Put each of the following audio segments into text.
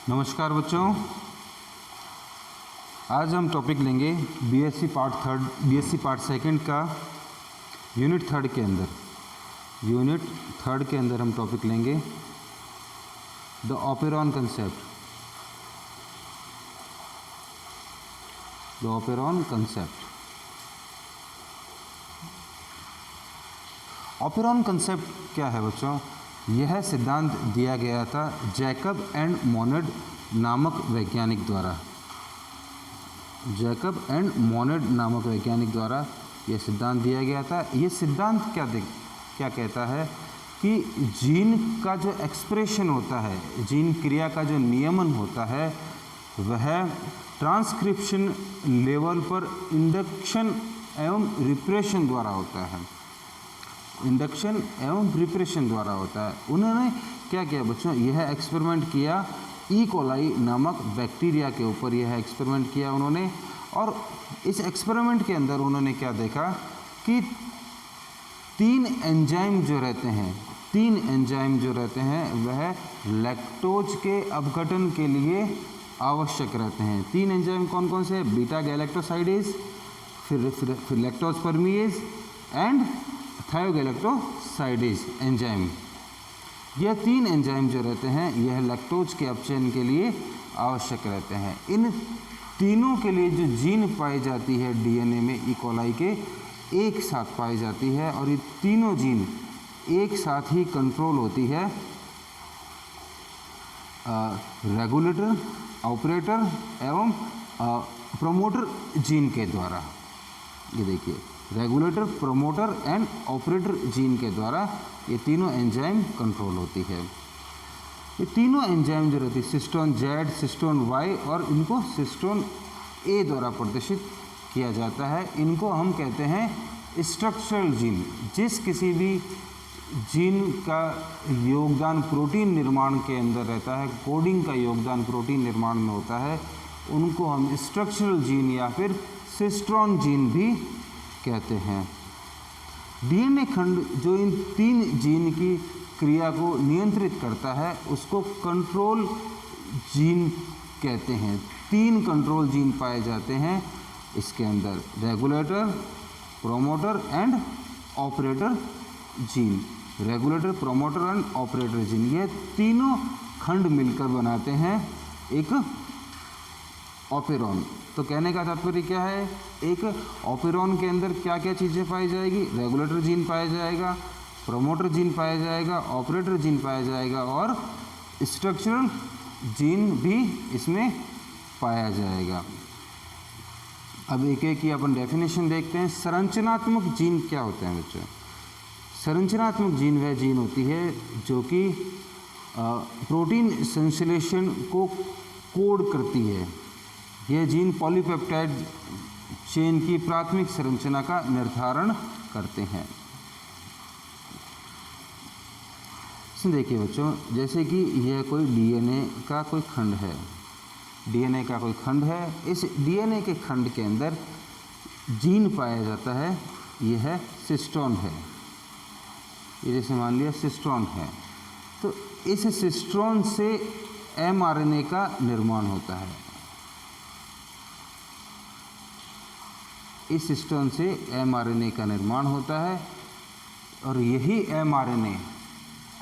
नमस्कार बच्चों, आज हम टॉपिक लेंगे बीएससी पार्ट सेकंड का यूनिट थर्ड के अंदर हम टॉपिक लेंगे the operon concept. Operon concept क्या है बच्चों? यह सिद्धांत दिया गया था जैकब एंड मोनेड नामक वैज्ञानिक द्वारा यह सिद्धांत दिया गया था। यह सिद्धांत क्या कहता है कि जीन का जो एक्सप्रेशन होता है, जीन क्रिया का जो नियमन होता है, वह ट्रांसक्रिप्शन लेवल पर इंडक्शन एवं रिप्रेशन द्वारा होता है। उन्होंने क्या किया बच्चों? यह एक्सपेरिमेंट किया ई कोलाई नामक बैक्टीरिया के ऊपर यह एक्सपेरिमेंट किया उन्होंने। और इस एक्सपेरिमेंट के अंदर उन्होंने क्या देखा कि तीन एंजाइम जो रहते हैं वह लैक्टोज के अपघटन के लिए आवश्यक रहते हैं। तीन एंजाइम कौन कौन से? बीटा गैलेक्टोसाइडेज, फिर लैक्टोज परमीएज एंड थायोगैलेक्टोसाइडेज एंजाइम। यह तीन एंजाइम जो रहते हैं यह लैक्टोज के अपचयन के लिए आवश्यक रहते हैं। इन तीनों के लिए जो जीन पाई जाती है डीएनए में ई कोलाई के, एक साथ पाई जाती है और ये तीनों जीन एक साथ ही कंट्रोल होती है रेगुलेटर, ऑपरेटर एवं प्रोमोटर जीन के द्वारा। ये देखिए, regulator, promoter and operator gene के द्वारा ये तीनों एंजाइम कंट्रोल होती है। ये तीनों एंजाइम जो रहती है सिस्टोन जेड, सिस्टोन वाई और इनको सिस्टोन ए द्वारा प्रदर्शित किया जाता है। इनको हम कहते हैं स्ट्रक्चरल जीन। जिस किसी भी जीन का योगदान प्रोटीन निर्माण के अंदर रहता है, कोडिंग का योगदान प्रोटीन निर्माण में होता है, उनको हम स्ट्रक्चरल जीन या फिर सिस्ट्रॉन जीन भी कहते हैं। डीएनए खंड जो इन तीन जीन की क्रिया को नियंत्रित करता है उसको कंट्रोल जीन कहते हैं। तीन कंट्रोल जीन पाए जाते हैं इसके अंदर, regulator, promoter and operator gene. ये तीनों खंड मिलकर बनाते हैं एक ऑपेरॉन। तो कहने का तात्पर्य क्या है? एक ऑपेरॉन के अंदर क्या क्या चीज़ें पाई जाएगी? रेगुलेटर जीन पाया जाएगा, प्रोमोटर जीन पाया जाएगा, ऑपरेटर जीन पाया जाएगा और स्ट्रक्चरल जीन भी इसमें पाया जाएगा। अब एक एक की अपन डेफिनेशन देखते हैं। संरचनात्मक जीन क्या होते हैं बच्चों? संरचनात्मक जीन वह जीन होती है जो कि प्रोटीन संश्लेषण को कोड करती है। यह जीन पॉलीपेप्टाइड चेन की प्राथमिक संरचना का निर्धारण करते हैं। देखिए बच्चों, जैसे कि यह कोई डीएनए का कोई खंड है। इस डीएनए के खंड के अंदर जीन पाया जाता है, यह सिस्टोन है। ये जैसे मान लिया सिस्टोन है, तो इस सिस्टोन से एमआरएनए का निर्माण होता है। इस सिस्टोन से एमआरएनए का निर्माण होता है और यही एमआरएनए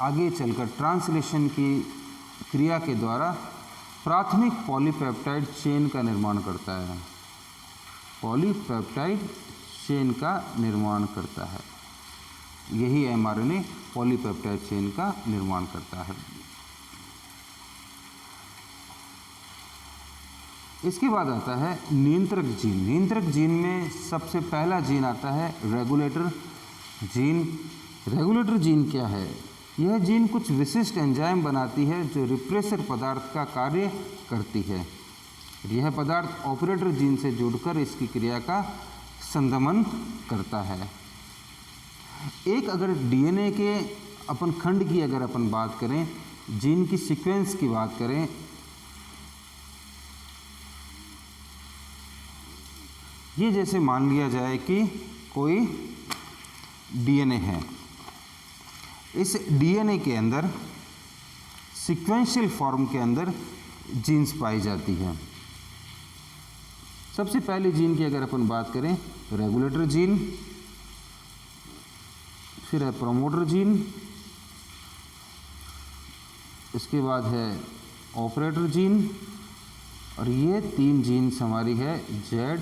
आगे चलकर ट्रांसलेशन की क्रिया के द्वारा प्राथमिक पॉलीपेप्टाइड चेन का निर्माण करता है। यही एमआरएनए पॉलीपेप्टाइड चेन का निर्माण करता है। इसके बाद आता है नियंत्रक जीन। नियंत्रक जीन में सबसे पहला जीन आता है रेगुलेटर जीन। रेगुलेटर जीन क्या है? यह जीन कुछ विशिष्ट एंजाइम बनाती है जो रिप्रेसर पदार्थ का कार्य करती है। यह पदार्थ ऑपरेटर जीन से जुड़कर इसकी क्रिया का संदमन करता है। एक अगर डीएनए के अपन खंड की अगर अपन बात करें, जीन की सीक्वेंस की बात करें, ये जैसे मान लिया जाए कि कोई डीएनए है। इस डीएनए के अंदर सीक्वेंशियल फॉर्म के अंदर जीन्स पाई जाती है। सबसे पहली जीन की अगर अपन बात करें तो रेगुलेटर जीन, फिर है प्रोमोटर जीन, इसके बाद है ऑपरेटर जीन, और ये 3 जीन्स हमारी है जेड,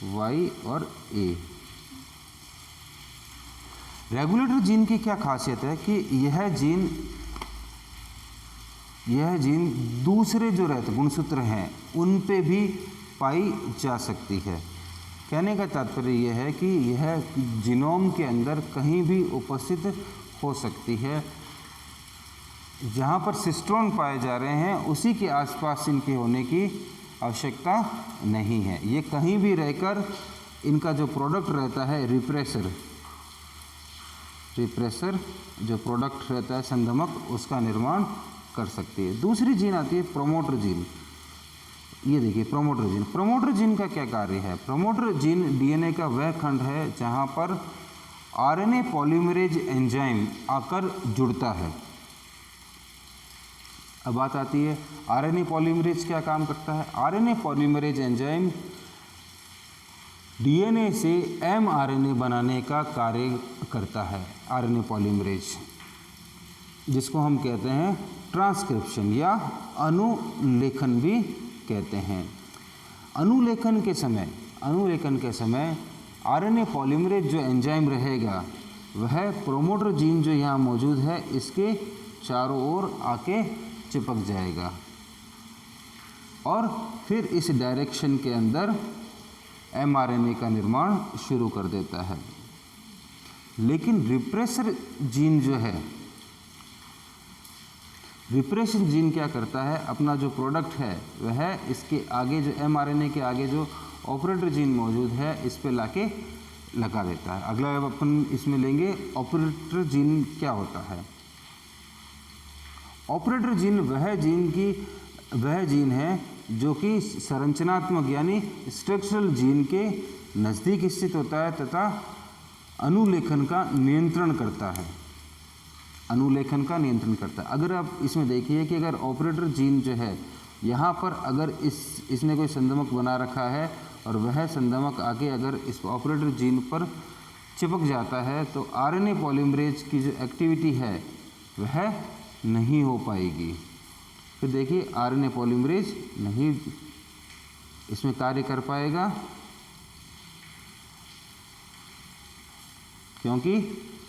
वाई और ए। रेगुलेटर जीन की क्या खासियत है कि यह जीन दूसरे जो रहते गुणसूत्र हैं उन पे भी पाई जा सकती है। कहने का तात्पर्य यह है कि यह जीनोम के अंदर कहीं भी उपस्थित हो सकती है। जहाँ पर सिस्टोन पाए जा रहे हैं उसी के आसपास इनके होने की आवश्यकता नहीं है। ये कहीं भी रहकर इनका जो प्रोडक्ट रहता है रिप्रेसर जो प्रोडक्ट रहता है संधमक, उसका निर्माण कर सकती है। दूसरी जीन आती है प्रोमोटर जीन। ये देखिए प्रोमोटर जीन का क्या कार्य है? प्रोमोटर जीन डीएनए का वह खंड है जहाँ पर आरएनए पॉलीमरेज एंजाइम आकर जुड़ता है। अब बात आती है आरएनए पॉलीमरेज क्या काम करता है? आरएनए पॉलीमरेज एंजाइम डीएनए से एमआरएनए बनाने का कार्य करता है। आरएनए पॉलीमरेज, जिसको हम कहते हैं ट्रांसक्रिप्शन या अनुलेखन भी कहते हैं। अनुलेखन के समय आरएनए पॉलीमरेज जो एंजाइम रहेगा वह प्रोमोटर जीन जो यहाँ मौजूद है इसके चारों ओर आके चिपक जाएगा और फिर इस डायरेक्शन के अंदर एमआरएनए का निर्माण शुरू कर देता है। लेकिन रिप्रेसर जीन जो है, रिप्रेसर जीन क्या करता है? अपना जो प्रोडक्ट है वह इसके आगे जो एमआरएनए के आगे जो ऑपरेटर जीन मौजूद है इस पे लाके लगा देता है। अगला अपन इसमें लेंगे ऑपरेटर जीन क्या होता है। ऑपरेटर जीन वह जीन है जो कि संरचनात्मक यानी स्ट्रक्चरल जीन के नज़दीक स्थित होता है तथा अनुलेखन का नियंत्रण करता है। अगर आप इसमें देखिए कि अगर ऑपरेटर जीन जो है यहाँ पर अगर इसने कोई संधमक बना रखा है और वह संधमक आके अगर इस ऑपरेटर जीन पर चिपक जाता है तो आरएनए पॉलीमरेज की जो एक्टिविटी है वह नहीं हो पाएगी। फिर देखिए आरएनए पॉलीमरेज नहीं इसमें कार्य कर पाएगा क्योंकि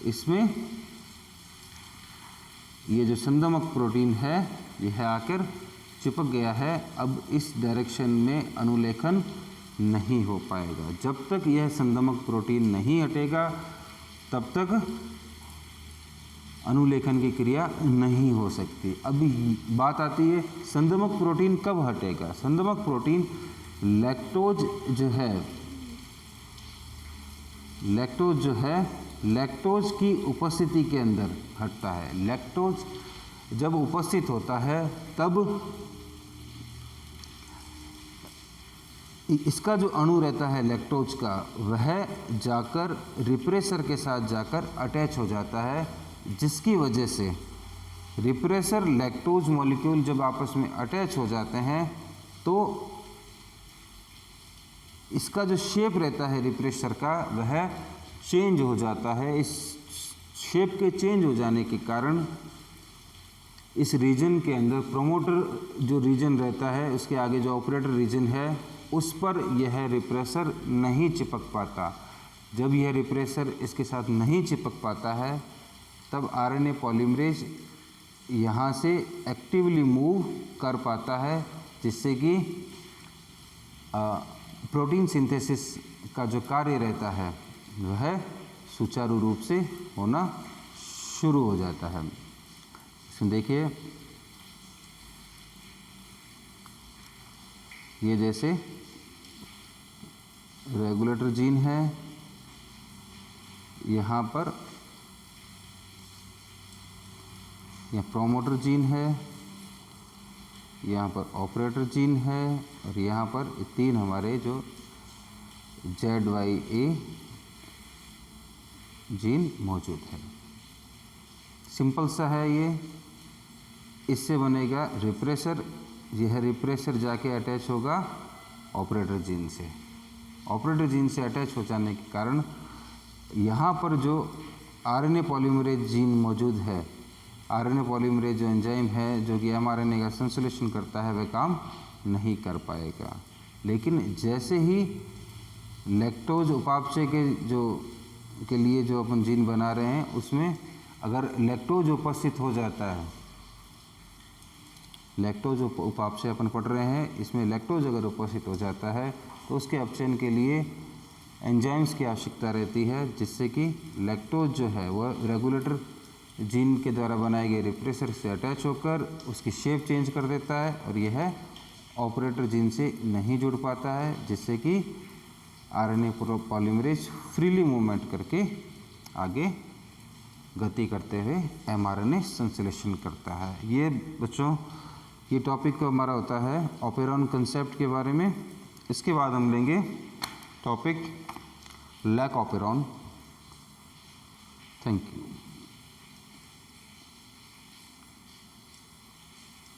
इसमें ये जो संधमक प्रोटीन है यह आकर चिपक गया है। अब इस डायरेक्शन में अनुलेखन नहीं हो पाएगा। जब तक यह संधमक प्रोटीन नहीं हटेगा तब तक अनुलेखन की क्रिया नहीं हो सकती। अभी बात आती है संधमक प्रोटीन कब हटेगा। संधमक प्रोटीन लैक्टोज की उपस्थिति के अंदर हटता है। लैक्टोज जब उपस्थित होता है तब इसका जो अणु रहता है लैक्टोज का वह जाकर रिप्रेसर के साथ जाकर अटैच हो जाता है, जिसकी वजह से रिप्रेसर लैक्टोज मॉलिक्यूल जब आपस में अटैच हो जाते हैं तो इसका जो शेप रहता है रिप्रेसर का वह चेंज हो जाता है। इस शेप के चेंज हो जाने के कारण इस रीजन के अंदर प्रोमोटर जो रीजन रहता है उसके आगे जो ऑपरेटर रीजन है उस पर यह रिप्रेसर नहीं चिपक पाता। जब यह रिप्रेसर इसके साथ नहीं चिपक पाता है तब आरएनए पॉलीमरेज यहाँ से एक्टिवली मूव कर पाता है, जिससे कि प्रोटीन सिंथेसिस का जो कार्य रहता है वह सुचारू रूप से होना शुरू हो जाता है। इसमें देखिए ये जैसे रेगुलेटर जीन है, यहाँ पर यह प्रोमोटर जीन है, यहाँ पर ऑपरेटर जीन है और यहाँ पर 3 हमारे जो ZYA जीन मौजूद है। सिंपल सा है ये। इससे बनेगा रिप्रेसर यह रिप्रेसर जाके अटैच होगा ऑपरेटर जीन से। ऑपरेटर जीन से अटैच हो जाने के कारण यहाँ पर जो आरएनए पॉलीमरेज जीन मौजूद है, आरएनए पॉलीमरेज जो एंजाइम है जो कि एमआरएनए का संश्लेषण करता है, वह काम नहीं कर पाएगा। लेकिन जैसे ही लैक्टोज उपापचय के लिए जो अपन जीन बना रहे हैं, उसमें अगर लैक्टोज उपस्थित हो जाता है, लैक्टोज उपापचय अपन पढ़ रहे हैं, इसमें लैक्टोज अगर उपस्थित हो जाता है तो उसके अपचयन के लिए एंजाइम्स की आवश्यकता रहती है, जिससे कि लैक्टोज जो है वह रेगुलेटर जीन के द्वारा बनाए गए रिप्रेसर से अटैच होकर उसकी शेप चेंज कर देता है और यह ऑपरेटर जीन से नहीं जुड़ पाता है, जिससे कि आरएनए पॉलीमरेज फ्रीली मूवमेंट करके आगे गति करते हुए एमआरएनए संश्लेषण करता है। ये बच्चों ये टॉपिक हमारा होता है ऑपेरॉन कंसेप्ट के बारे में। इसके बाद हम लेंगे topic lac operon. Thank you.